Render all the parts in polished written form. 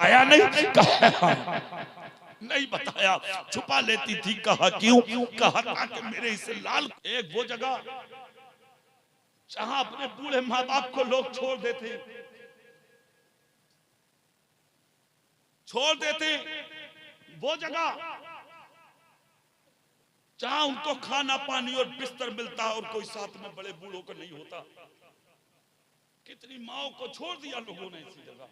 बताया नहीं? कहा हाँ। नहीं बताया, छुपा लेती थी। कहा क्यों? कहा ताकि मेरे इसे लाल। एक वो जगह जहां अपने बूढ़े माँ बाप को लोग छोड़ देते, वो जगह जहां उनको खाना पानी और बिस्तर मिलता है और कोई साथ में बड़े बूढ़ों को नहीं होता। कितनी माओ को छोड़ दिया लोगों ने इसी जगह।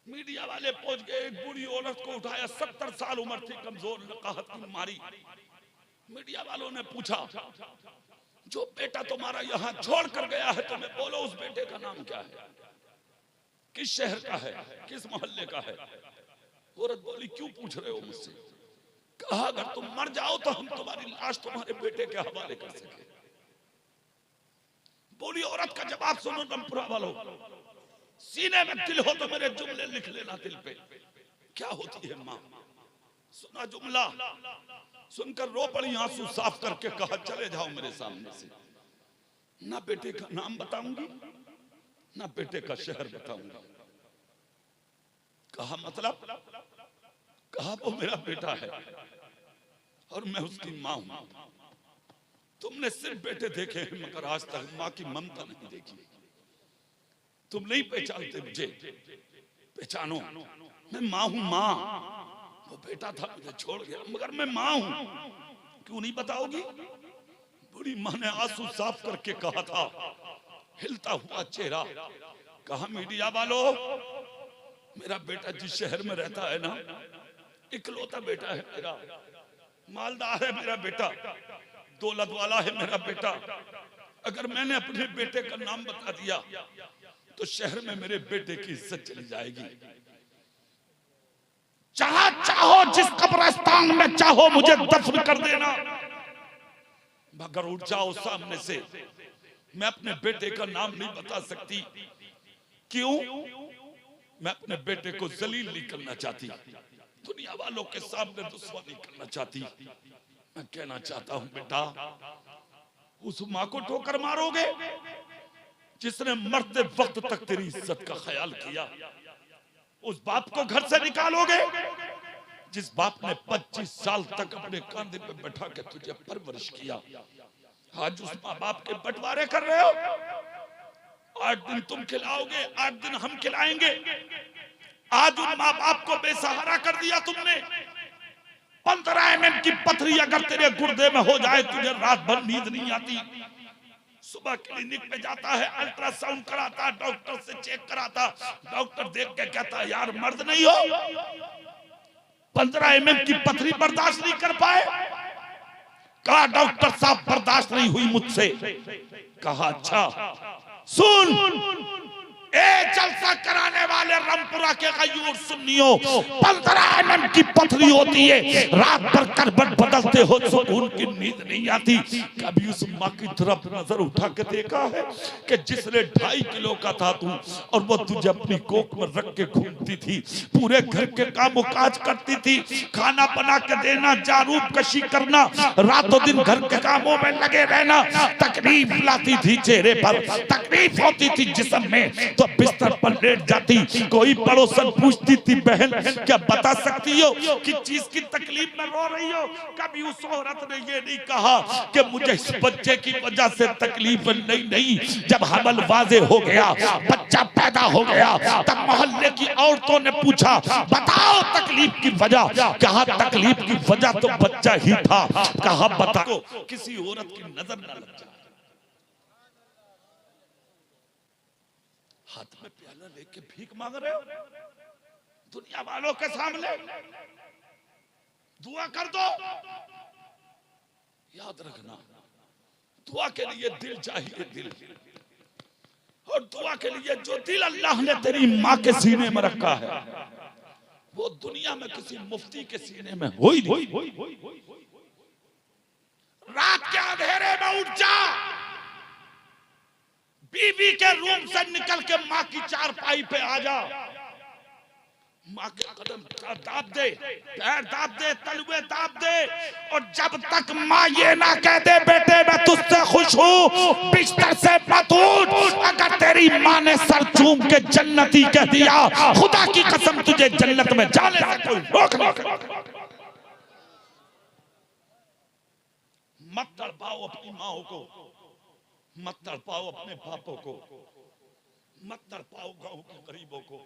मीडिया वाले पहुंच गए, एक बूढ़ी औरत को उठाया, 70 साल उम्र थी, कमजोर, लकाहत की बीमारी। मीडिया वालों ने पूछा, जो बेटा तुम्हारा यहाँ छोड़ कर गया है, तुम्हें बोलो उस बेटे का नाम क्या है, किस शहर का है, किस मोहल्ले का है? औरत बोली, क्यों पूछ रहे हो मुझसे? कहा, अगर तुम मर जाओ तो हम तुम्हारी लाश तुम्हारे बेटे के हवाले कर सके। बोली औरत का जवाब सुनो रामपुरा वालों, सीने में दिल हो तो मेरे जुमले लिख लेना दिल पे। क्या होती है माँ? सुना जुमला, सुनकर रो पड़ी, आंसू साफ करके कहा, चले जाओ मेरे सामने से। ना बेटे का नाम बताऊंगी, ना बेटे का शहर बताऊंगी। कहा मतलब? कहा वो मेरा बेटा है और मैं उसकी माँ हूं। तुमने सिर्फ बेटे देखे हैं मगर आज तक माँ की ममता नहीं देखी। तुम नहीं पहचानते मुझे, पहचानो, मैं माँ हूं। माँ, वो बेटा था मुझे छोड़ गया मगर मैं माँ हूं। क्यों नहीं बताओगी? बूढ़ी माँ ने आंसू साफ करके कहा था, हिलता हुआ चेहरा। कहा, मीडिया वालों, मेरा बेटा जिस शहर में रहता है ना, इकलौता बेटा है मेरा, मालदार है मेरा बेटा, दौलत वाला है मेरा बेटा। अगर मैंने अपने बेटे का नाम बता दिया तो शहर में मेरे बेटे की इज्जत चली जाएगी। जहां चाहो, जिस कब्रिस्तान में चाहो मुझे दफन कर देना, मगर उठ जाओ सामने से, मैं अपने बेटे का नाम नहीं बता सकती। क्यों? मैं अपने बेटे को जलील नहीं करना चाहती, दुनिया वालों के सामने रुसवा नहीं करना चाहती। मैं कहना चाहता हूं, बेटा, उस माँ को ठोकर मारोगे जिसने मरते वक्त तक तेरी इज्जत का ख्याल किया। उस बाप को घर से निकालोगे जिस बाप ने 25 साल तक अपने कंधे पे बैठा के तुझे परवरिश किया। आज उस माँ बाप के बंटवारे कर रहे हो। 8 दिन तुम खिलाओगे, 8 दिन हम खिलाएंगे। आज उन माँ बाप को बेसहारा कर दिया तुमने। 15 mm की पथरी अगर तेरे गुर्दे में हो जाए, तुझे रात भर नींद नहीं आती। सुबह क्लिनिक में जाता है, अल्ट्रासाउंड कराता, डॉक्टर से चेक कराता, डॉक्टर देख के कहता, यार मर्द नहीं हो। 15 mm की पथरी बर्दाश्त नहीं कर पाए। कहा, डॉक्टर साहब बर्दाश्त नहीं हुई मुझसे। कहा, अच्छा सुन, जलसा कराने वाले रामपुरा के गयूर सुन्नियों, 15 mm की पथरी होती है, रात भर करवट बदलते हो, सुकून की नींद नहीं आती। कभी उस माँ की तरफ नजर उठा के देखा है कि जिसने 2.5 किलो का था तू, और वो तुझे अपनी कोख में रख के घूमती थी, पूरे घर के कामों काज करती थी, खाना बना के देना, जारूप कशी करना, रातों दिन घर के कामों में लगे रहना, तकलीफ लाती थी चेहरे पर, तकलीफ होती थी जिस्म में, तो बिस्तर पर लेट जाती। कोई पड़ोसन पूछती थी, बहन क्या बता सकती हो कि चीज की तकलीफ में रो रही हो? कभी उस औरत ने ये नहीं कहा कि मुझे इस बच्चे की वजह से तकलीफ नहीं। जब हमल वाजे हो गया, बच्चा पैदा हो गया, तब मोहल्ले की औरतों ने पूछा, बताओ तकलीफ की वजह। कहा, तकलीफ की वजह तो बच्चा ही था। कहा, बताओ, किसी औरत की नजर न लग जाए। हाथ में प्याला लेके भीख मांग रहे हो दुनिया वालों के सामने? दुआ कर दो। याद रखना, दुआ के लिए दिल चाहिए, दिल। और दुआ के लिए जो दिल अल्लाह ने तेरी माँ के सीने में रखा है, वो दुनिया में किसी मुफ्ती के सीने में हो ही नहीं। रात के अंधेरे में उठ जा, बीवी के रूम से निकल के माँ की चारपाई पे आ जा, माँ के कदम दाब दे, पैर दाब दे, तलवे दाब दे, और जब तक माँ ये ना कह दे बेटे मैं तुझसे खुश हूँ, बिस्तर से मत उठ। अगर तेरी माँ ने सर चूम के जन्नती कह दिया, खुदा की कसम तुझे जन्नत में जाने से कोई रोक नहीं सकता। मत तड़पाओ अपनी माओ को, मत तड़पाओ अपने बापों को, मत तड़पाओ गांव के गरीबों को,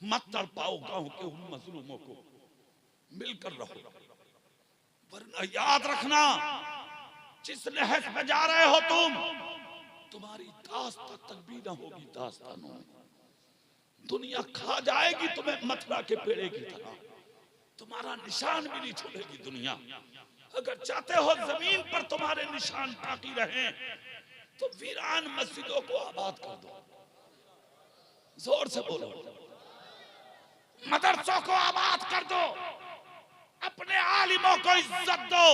मत तड़पाओ गांव के उन मजलूमों को। मिलकर रहो, वरना याद रखना जिस नहज पे जा रहे हो तुम्हारी दास्तां तक भी ना होगी दास्तानों में। दुनिया खा जाएगी तुम्हें मथुरा के पेड़े की तरह, तुम्हारा निशान भी नहीं छोड़ेगी दुनिया। अगर चाहते हो जमीन पर तुम्हारे निशान बाकी रहे तो वीरान मस्जिदों को आबाद कर दो। जोर से बोलो, मदरसों को आबाद कर दो, अपने आलिमों को इज्जत दो,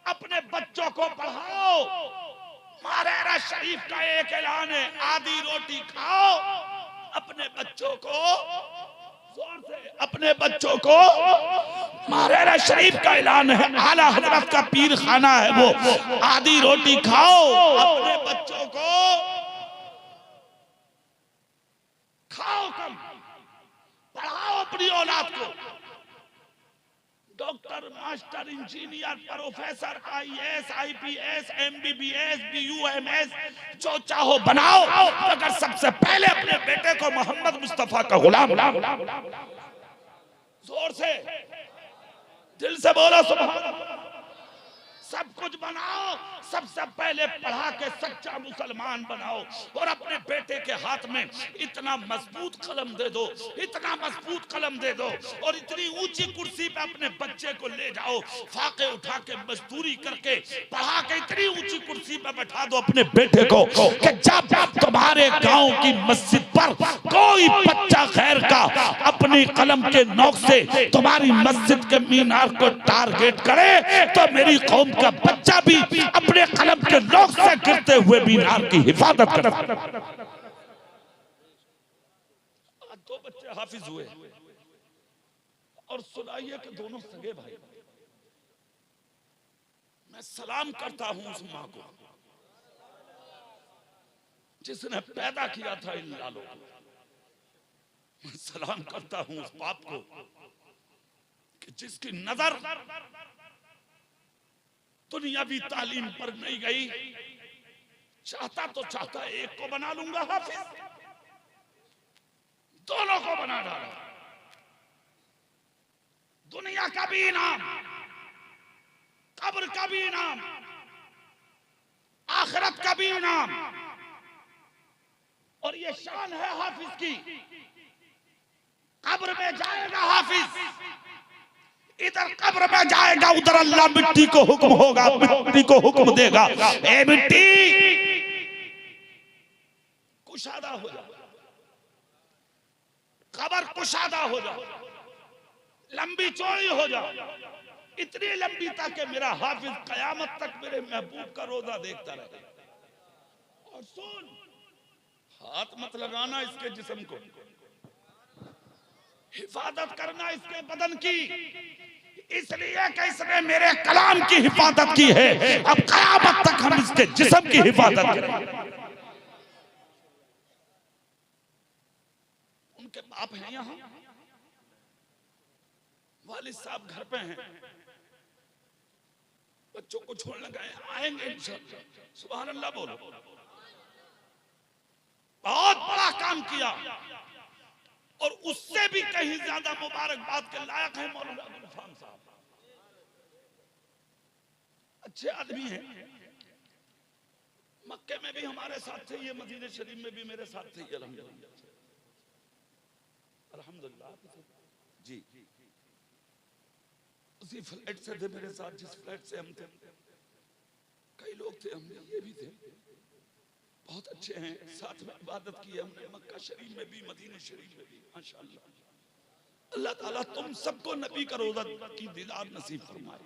अपने बच्चों को पढ़ाओ। मारेरा शरीफ का एक ऐलान है, आधी रोटी खाओ, अपने बच्चों को जोर से, अपने बच्चों को, मारेरा शरीफ का ऐलान है, आला हजरत का पीर खाना है वो, आधी रोटी खाओ, अपने बच्चों को खाओ कम, पढ़ाओ अपनी औलाद को। Doctor, master, engineer, professor, IAS, IPS, MBBS, BUMS जो चाहो बनाओ, मगर सबसे पहले अपने बेटे को मोहम्मद मुस्तफा का गुलाम। जोर से, दिल से बोलो सुभान अल्लाह। सब कुछ बनाओ, सबसे पहले पढ़ा के सच्चा मुसलमान बनाओ, और अपने बेटे के हाथ में इतना मजबूत कलम दे दो, इतना मजबूत कलम दे दो, और इतनी ऊंची कुर्सी पे अपने बच्चे को ले जाओ, फाके उठा के मजदूरी करके पढ़ा के इतनी ऊंची कुर्सी पे बैठा दो अपने बेटे को कि जब तुम्हारे गांव की मस्जिद पर कोई बच्चा खैर का अपनी कलम के नोक से तुम्हारी मस्जिद के मीनार को टारगेट करे, तो मेरी कौम का बच्चा भी अपने कलम के नोक से गिरते हुए मीनार की हिफाजत करे। दो बच्चे हाफिज हुए, और सुनाइए कि दोनों सगे भाई। मैं सलाम करता हूं उस मां को जिसने पैदा किया था इन लालों को। मैं सलाम करता हूं उस बाप को कि जिसकी नजर दुनियावी तालीम पर नहीं गई। चाहता तो चाहता एक को बना लूंगा हाफिज, दोनों को बना डाला। दुनिया का भी इनाम, कब्र का भी इनाम, आखिरत का भी इनाम। और ये शान है हाफिज की, कब्र में जाएगा हाफिज, इधर कब्र में जाएगा, उधर अल्लाह मिट्टी को हुक्म होगा, मिट्टी को हुक्म देगा, ए मिट्टी कुशादा हो जा, कब्र कुशादा हो जा, लंबी चौड़ी हो जा, इतनी लंबी ताकि मेरा हाफिज कयामत तक मेरे महबूब का रोजा देखता रहे। और सुन, हाथ मत लगाना इसके जिस्म को, हिफाजत करना इसके बदन की, इसलिए कि इसने मेरे कलाम की हिफाजत की है। अब कयामत तक हम इसके जिस्म की हिफाजत करेंगे। उनके बाप हैं यहाँ, वालिद साहब घर पे हैं, बच्चों को छोड़ने गए, आएंगे इंशाअल्लाह। सुभान अल्लाह बोलो। बहुत बड़ा काम किया, और उससे भी कहीं ज्यादा मुबारकबाद के लायक है मौलाना गुलफाम साहब। अच्छे आदमी हैं, मक्के में भी हमारे साथ थे, ये मदीने शरीफ में भी मेरे साथ थे। अल्हम्दुलिल्लाह अल्हम्दुलिल्लाह जी, उसी फ्लाइट से थे मेरे साथ जिस फ्लाइट से हम थे। कई लोग थे, हम ये भी थे, बहुत अच्छे हैं, साथ में इबादत की है हमने, मक्का शरीफ में भी, मदीना शरीफ में भी, माशाअल्लाह। अल्लाह ताला तुम सबको नबी का रोजा की दीदार नसीब फरमाए।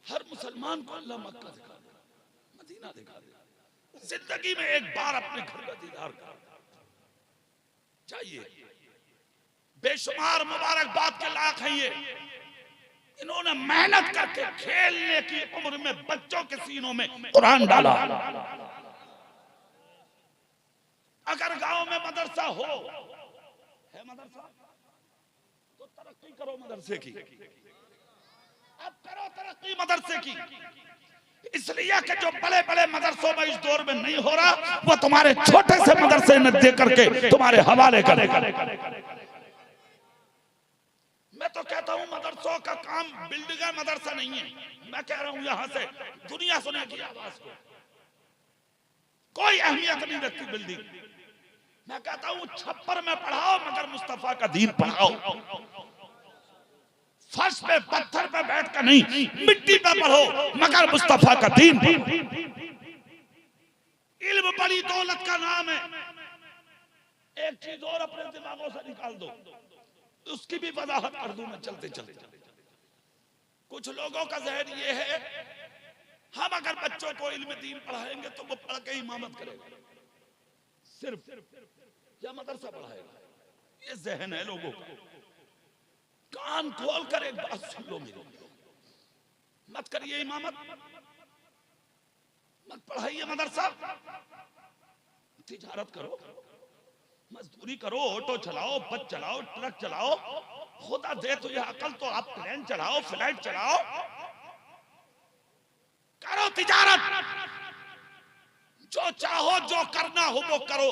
हर मुसलमान को अल्लाह मक्का दिखा दे, मदीना दिखा दे, जिंदगी में एक बार अपने घर का दीदार कर चाहिए। बेशुमार मुबारकबाद के लायक हैं ये। इन्होंने मेहनत करके खेलने की उम्र में बच्चों के सीनों में कुरान डाला। अगर गांव में मदरसा हो, है मदरसा, तो तरक्की करो मदरसे की। अब करो तरक्की मदरसे की, इसलिए कि जो बड़े बड़े मदरसों में इस दौर में नहीं हो रहा, वो तुम्हारे छोटे से मदरसे न दे करके तुम्हारे हवाले करेगा। मैं तो कहता हूं मदरसों का काम बिल्डिंग मदरसा नहीं है। मैं कह रहा हूं यहां से दुनिया सुनेगी आवाज को, कोई अहमियत नहीं रखती बिल्डिंग। मैं कहता हूं छप्पर में पढ़ाओ मगर मुस्तफा का दीन पढ़ाओ। फर्श पे पत्थर पे बैठ कर नहीं, मिट्टी पे पढ़ो मगर मुस्तफा का दीन। इल्म बड़ी दौलत का नाम है। एक चीज और अपने दिमागों से निकाल दो, उसकी भी वजाहत कर दूं मैं चलते चलते। कुछ लोगों का जहन ये है हम अगर बच्चों को इल्म दीन पढ़ाएंगे तो वो पढ़ के इमामत करेगा सिर्फ, या मदरसा पढ़ाएगा। ये जहन है लोगों का। कान खोल कर एक बात सुन लो मेरी, मत करिए इमामत, मत पढ़ाइए मदरसा, तिजारत करो, मजदूरी करो, ऑटो चलाओ, बस चलाओ, ट्रक चलाओ। खुदा दे तो यह अकल तो आप प्लेन चलाओ, फ्लाइट चलाओ, करो तिजारत। जो चाहो जो करना हो वो करो।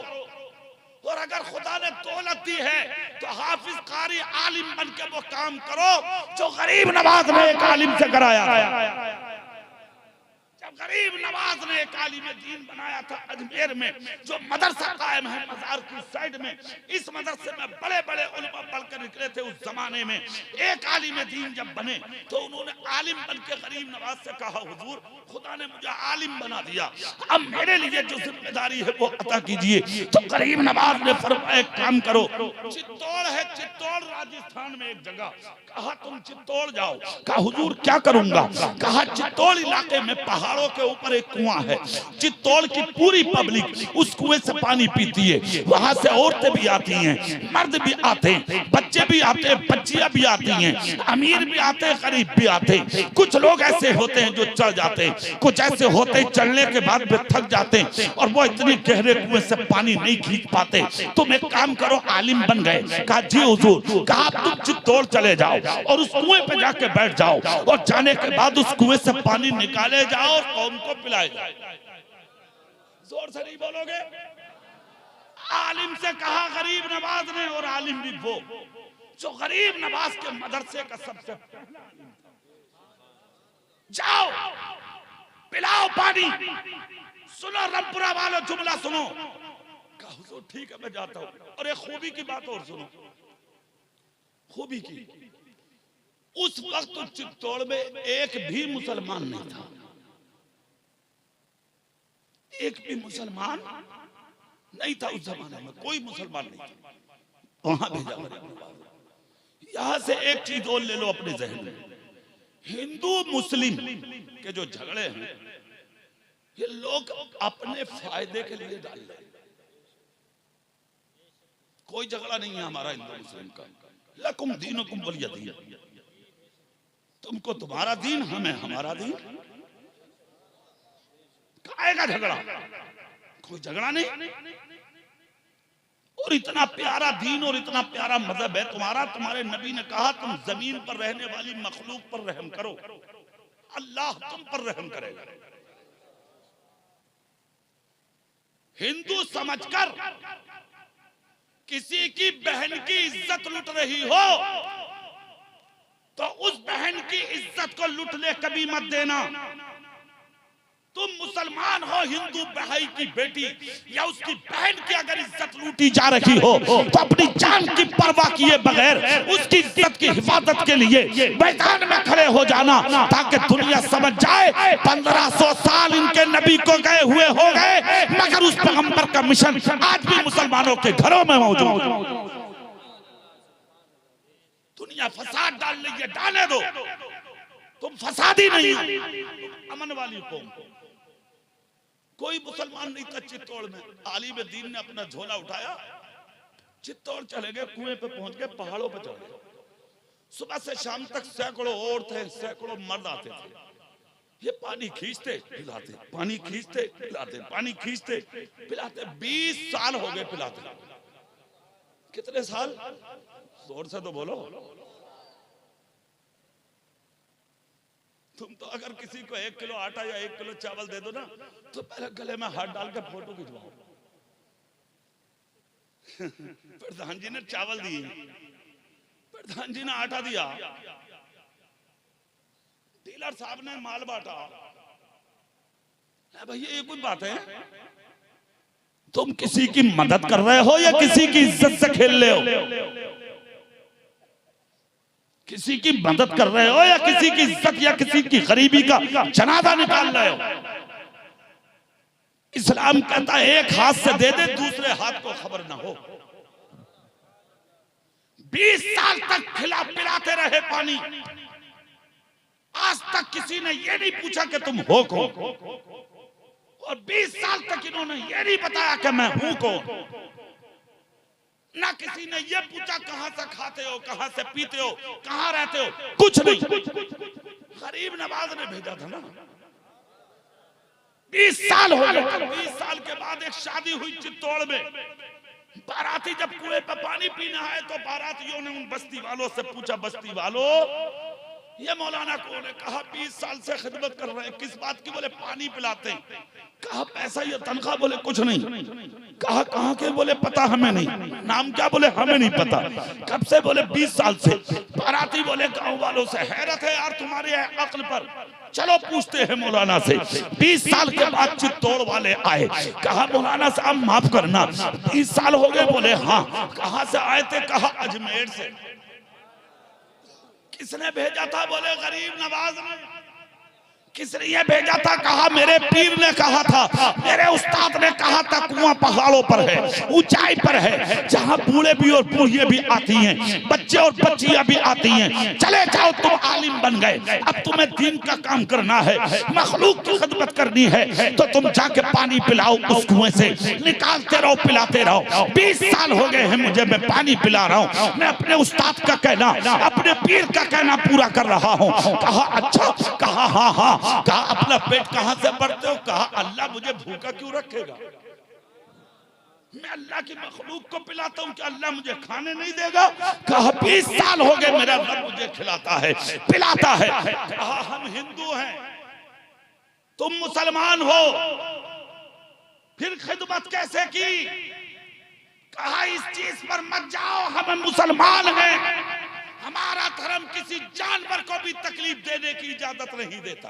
और अगर खुदा ने दौलत दी है तो हाफिज कारी आलिम बन के वो काम करो जो गरीब नवाज ने एक आलिम से कराया था। जब गरीब नवाज ने एक आलिम दीन बनाया था अजमेर में, जो मदरसा कायम है मजार की साइड में, इस मदरसे में बड़े बड़े उलमा पढ़कर निकले थे उस जमाने में। एक आलिम दीन जब बने तो उन्होंने आलिम बन के गरीब नवाज से कहा, हुजूर खुदा ने मुझे आलिम बना दिया, अब मेरे लिए जो जिम्मेदारी है वो अता कीजिए। तो गरीब नवाज ने फरमाया काम करो। चित्तौड़ है, चित्तौड़ राजस्थान में एक जगह, कहा तुम चित्तौड़ जाओ। कहा हुजूर क्या करूंगा? कहा चित्तौड़ इलाके में पहाड़ों के ऊपर एक कुआं है, चित्तौड़ की पूरी पब्लिक उस कुएं से पानी पीती है। वहां से औरतें भी आती हैं, मर्द भी आते हैं, बच्चे भी आते हैं, बच्चियां भी आती हैं, अमीर भी आते हैं, गरीब भी आते हैं। कुछ लोग ऐसे होते हैं जो चढ़ जाते हैं, कुछ ऐसे होते हैं चढ़ने के बाद भी थक जाते हैं और वो इतने गहरे कुएं से पानी नहीं खींच पाते। तुम एक काम करो, आलिम बन गए। कहा जी हुजूर। कहा तुम चित्तौड़ चले जाओ और उस कुएं पे जाके बैठ जाओ और जाने के बाद उस कुएं से पानी निकाले जाओ और कौम को पिलाए जाओ। जोर से नहीं बोलोगे? आलिम से कहा गरीब नवाज ने, और आलिम भी वो जो गरीब नवाज के मदरसे का सबसे जाओ पिलाओ पानी। सुनो रमपुरा वालों जुमला सुनो। कहा हुजूर ठीक है मैं जाता हूं। और एक खूबी की बात और सुनो, खूबी की, उस वक्त चित्तौड़ में एक भी मुसलमान नहीं था, एक भी मुसलमान नहीं था उस जमाने में, कोई मुसलमान नहीं था। वहां भेजा। यहां से एक चीज और ले लो अपने जहन में, हिंदू मुस्लिम के जो झगड़े हैं ये लोग अपने फायदे के लिए डाल रहे हैं। कोई झगड़ा नहीं है हमारा हिंदू मुस्लिम का। लकुम दीनुकुम वलिय दीन, तुमको तुम्हारा दीन, हमें हमारा दीन। काहेगा झगड़ा? कोई झगड़ा नहीं। और इतना प्यारा दीन और इतना प्यारा मजहब है तुम्हारा। तुम्हारे नबी ने कहा तुम जमीन पर रहने वाली मखलूक पर रहम करो, अल्लाह तुम पर रहम करेगा। हिंदू समझकर किसी की बहन की इज्जत लूट रही हो तो उस बहन की इज्जत को लूटने कभी मत देना। तुम मुसलमान हो, हिंदू भाई की बेटी या उसकी बहन की अगर इज्जत लूटी जा रही हो तो अपनी जान की परवाह किए बगैर उसकी इज्जत की हिफाजत के लिए मैदान में खड़े हो जाना, ताकि दुनिया समझ जाए 1500 साल इनके नबी को गए हुए हो गए मगर उस पैगंबर का मिशन आज भी मुसलमानों के घरों में मौजूद है। दुनिया फसाद डाल रही है, डालने दो। तुम फसादी नहीं हो, अमन वाली कौम। कोई मुसलमान नहीं था चित्तौड़ में। आलिम दीन ने अपना झोला उठाया, चित्तौड़ चले गए, कुएं पे पहुंच गए, पहाड़ों पे चढ़ गए। सुबह से शाम तक सैकड़ों औरतें सैकड़ों मर्द आते थे, ये पानी खींचते पिलाते, पानी खींचते पिलाते, पानी खींचते पिलाते। 20 साल हो गए पिलाते। कितने साल? जोर से तो बोलो। तुम तो अगर किसी को 1 किलो आटा या 1 किलो चावल दे दो ना, तो पहले गले में हाथ डाल के फोटो खिंचवाओ। प्रधान जी ने चावल दिए, प्रधान जी ने आटा दिया, डीलर साहब ने माल बांटा। भैया ये कोई बात है? तुम किसी की मदद कर रहे हो या किसी की इज्जत से खेल रहे हो? किसी की मदद कर रहे हो या किसी की इज्जत या किसी की गरीबी का जनाजा निकाल रहे हो? इस्लाम कहता है एक हाथ से दे दे, दूसरे हाथ को खबर ना हो। 20 साल तक खिला पिलाते रहे पानी, आज तक किसी ने ये नहीं पूछा कि तुम हो कौन, और 20 साल तक इन्होंने ये नहीं बताया कि मैं हूं कौन। ना किसी ने ये पूछा कहां से खाते हो, कहां से पीते हो, कहां रहते हो, कुछ नहीं। गरीब नवाज ने भेजा था ना। 20 साल हो गए। 20 साल के बाद एक शादी हुई चित्तौड़ में। बाराती जब कुएं पे पानी पीना है तो बारातियों ने उन बस्ती वालों से पूछा, बस्ती वालों ये मौलाना कौन है? कहा 20 साल से खिदमत कर रहे हैं। किस बात की? बोले पानी पिलाते हैं। कहा पैसा या तनख्वाह? बोले कुछ नहीं। कहा कहाँ के? बोले पता हमें नहीं। नाम क्या? बोले हमें नहीं पता। कब से? बोले 20 साल से। बाराती बोले गांव वालों से हैरत है यार तुम्हारे अक्ल पर, चलो पूछते हैं मौलाना से। 20 साल के बाद चित्तौड़ वाले आए, कहा मौलाना साहब माफ करना 20 साल हो गए। बोले हाँ। कहां से आए थे? कहा अजमेर से। किसने भेजा था? बोले गरीब नवाज ने। किसने ये भेजा था? कहा मेरे पीर ने कहा था, मेरे उस्ताद ने कहा था कुआं पहाड़ों पर है, ऊंचाई पर है, जहां बूढ़े भी और बूढ़ियां भी आती हैं, बच्चे और बच्चियां भी आती हैं। चले जाओ, तुम आलिम बन गए, अब तुम्हें दीन का काम करना है, मखलूक की खिदमत करनी है, तो तुम जाके पानी पिलाओ उस कुएं से, निकालते रहो पिलाते रहो। 20 साल हो गए हैं मुझे, मैं पानी पिला रहा हूँ, मैं अपने उस्ताद का कहना, अपने पीर का कहना पूरा कर रहा हूँ। कहा अच्छा? कहा हाँ हाँ। कहा अपना पेट कहां से भरते हो? कहा अल्लाह मुझे भूखा क्यों रखेगा, मैं अल्लाह की मखलूक को पिलाता हूं, क्या अल्लाह मुझे खाने नहीं देगा? कहा 20 साल हो गए मेरा रब मुझे खिलाता है पिलाता है। कहा हम हिंदू हैं, तुम मुसलमान हो, फिर खिदमत कैसे की? कहा इस चीज पर मत जाओ, हम मुसलमान हैं, हमारा धर्म किसी जानवर को भी तकलीफ देने की इजाजत नहीं देता।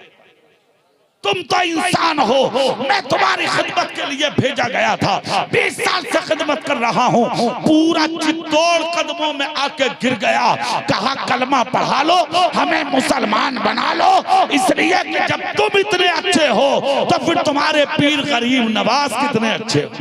तुम तो इंसान हो, मैं तुम्हारी खिदमत के लिए भेजा गया था, 20 साल से खिदमत कर रहा हूँ। पूरा चित्तौड़ कदमों में आके गिर गया। कहा कलमा पढ़ा लो, हमें मुसलमान बना लो, इसलिए कि जब तुम इतने अच्छे हो तो फिर तुम्हारे पीर गरीब नवाज कितने अच्छे हो।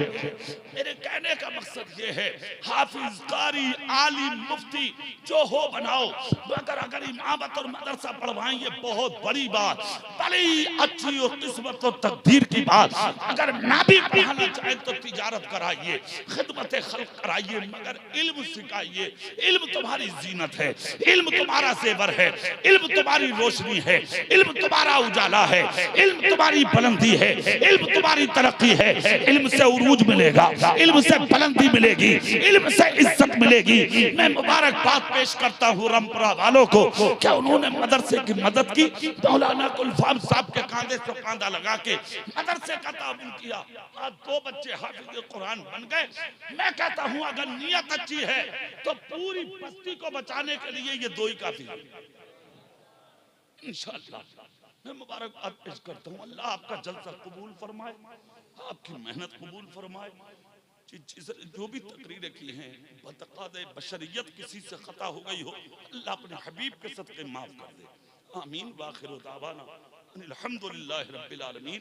मेरे कहने का मकसद ये है, हाफिज, कारी, आलिम, मुफ्ती जो हो बनाओ, मगर अगर इमामत और मदरसा पढ़वाएं ये बहुत बड़ी बात, बड़ी अच्छी और किस्मत और तकदीर की बात। अगर ना भी पढ़ाना चाहे तो तिजारत कराइए, खिदमत खल्क कराइए, मगर इल्म सिखाइए। इल्म तुम्हारी जीनत है, इल्म तुम्हारा जेवर है, इल्म तुम्हारी रोशनी है, इल्म तुम्हारा उजाला है, इल्म तुम्हारी बुलंदी है, इल्म तुम्हारी तरक्की है। इल्म से उरूज मिलेगा, इल्म से बुलंदी मिलेगी, इल्म से इज्जत मिलेगी। मैं मुबारकबाद पेश करता हूँ रमपुरा वालों को, क्या उन्होंने मदरसे की मदद की। मौलाना कुलफाम साहब के कांधे से कांधा लगा के मदरसे का ताबून किया, आज 2 बच्चे हाफिज कुरान बन गए। मैं कहता हूँ अगर नियत अच्छी है तो पूरी बस्ती को बचाने के लिए ये 2 ही काफी है। इंशाअल्लाह मैं मुबारकबाद पेश करता हूँ। अल्लाह आपका जलसा कबूल फरमाए, आपकी मेहनत कबूल फरमाए। जो भी तकरीरें की हैं बतक़ादे बशरियत किसी से खता हो गई हो, अल्लाह अपने हबीब के सदक़े माफ कर दे। आमीन। वाखिर दावाना अनिल हम्दुलिल्लाहि रब्बिल आलमीन।